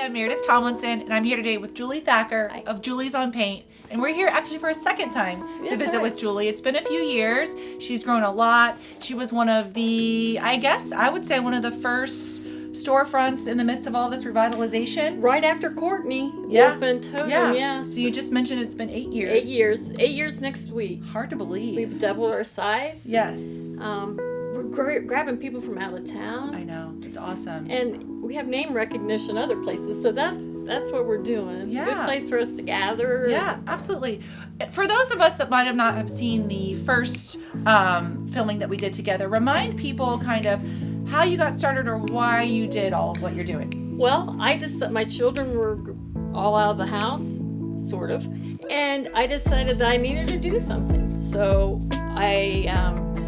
am Meredith Tomlinson, and I'm here today with Julie Thacker of Julie's on Paint. And we're here actually for a second time to visit with Julie. It's been a few years. She's grown a lot. She was one of the, I guess, I would say one of the first storefronts in the midst of all this revitalization. Right after Courtney opened Totem, So you just mentioned it's been 8 years. 8 years. 8 years next week. Hard to believe. We've doubled our size. Yes. We're grabbing people from out of town. I know. It's awesome. And we have name recognition other places, so that's what we're doing. It's a good place for us to gather. Yeah, absolutely. For those of us that might have not have seen the first filming that we did together, remind people kind of how you got started or why you did all of what you're doing. Well, my children were all out of the house, sort of, and I decided that I needed to do something. So I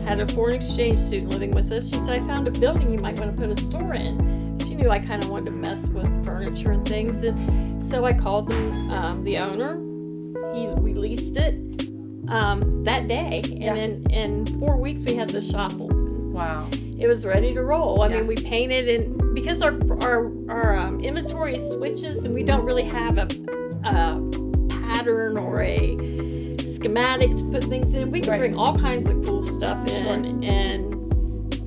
had a foreign exchange student living with us. She said, I found a building you might want to put a store in. She knew I kind of wanted to mess with furniture and things, and so I called them, the owner. We leased it that day, and then in 4 weeks we had the shop open. Wow. It was ready to roll. I mean, we painted, and because our inventory switches, and we don't really have a pattern or a schematic to put things in, we can bring all kinds of cool stuff in and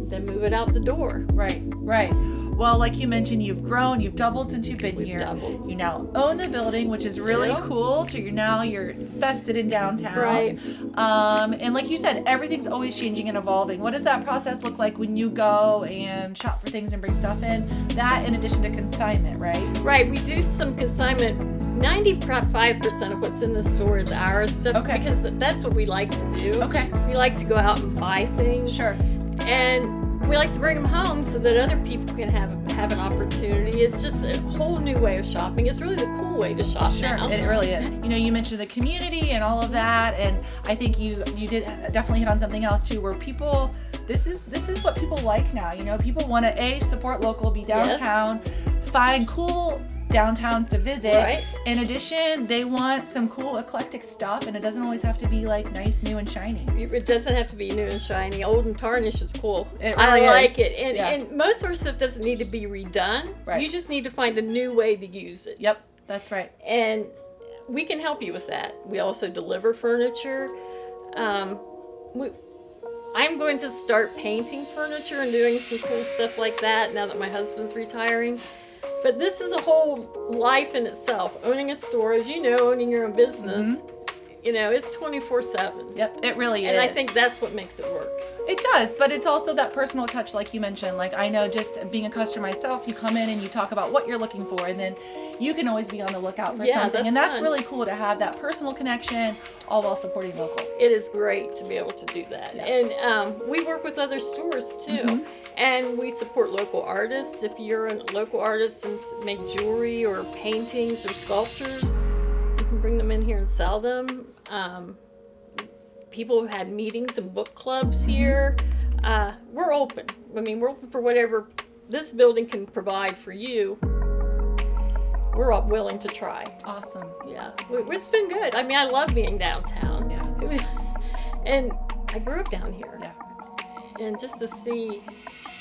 then move it out the door. Right. Well, like you mentioned, you've grown, you've doubled since you've been here. Doubled. You now own the building, which is really cool. So you're invested in downtown. Right. And like you said, everything's always changing and evolving. What does that process look like when you go and shop for things and bring stuff in? That in addition to consignment, right? Right. We do some consignment. 95% of what's in the store is ours, because that's what we like to do. Okay. We like to go out and buy things. Sure. And we like to bring them home so that other people can have an opportunity. It's just a whole new way of shopping. It's really the cool way to shop now. It really is. You know, you mentioned the community and all of that, and I think you did definitely hit on something else too, where people, this is what people like now. You know, people want to support local, be downtown, find cool downtowns to visit. Right. In addition, they want some cool eclectic stuff, and it doesn't always have to be like nice, new, and shiny. It doesn't have to be new and shiny. Old and tarnished is cool. It really I like is. it. And most of our stuff doesn't need to be redone. Right. You just need to find a new way to use it. Yep, that's right. And we can help you with that. We also deliver furniture. I'm going to start painting furniture and doing some cool stuff like that now that my husband's retiring. But this is a whole life in itself. Owning a store, as you know, owning your own business, you know, it's 24/7. Yep, it really is. And I think that's what makes it work. It does, but it's also that personal touch, like you mentioned. Like, I know just being a customer myself, you come in and you talk about what you're looking for, and then you can always be on the lookout for something. And that's really cool to have that personal connection, all while supporting local. It is great to be able to do that. Yeah. And we work with other stores too. And we support local artists. If you're a local artist and make jewelry or paintings or sculptures, you can bring them in here and sell them. People have had meetings and book clubs here. We're open. I mean, we're open for whatever this building can provide for you. We're all willing to try. Awesome. Yeah. It's been good. I mean, I love being downtown. Yeah. And I grew up down here. Yeah. And just to see,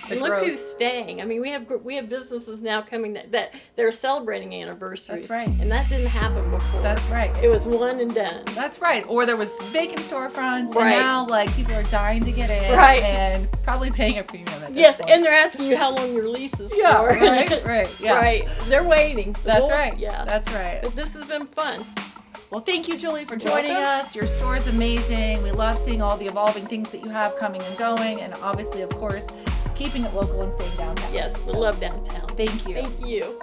and look who's staying. I mean, we have businesses now coming that they're celebrating anniversaries. That's right. And that didn't happen before. That's right. It was one and done. That's right. Or there was vacant storefronts, and now like people are dying to get in, and probably paying a premium at this point. And they're asking you how long your lease is for. Right. Yeah. Right. They're waiting. That's right. Yeah. That's right. But this has been fun. Well, thank you, Julie, for joining us. Your store is amazing. We love seeing all the evolving things that you have coming and going, and obviously, of course, keeping it local and staying downtown. Yes, we love downtown. Thank you. Thank you.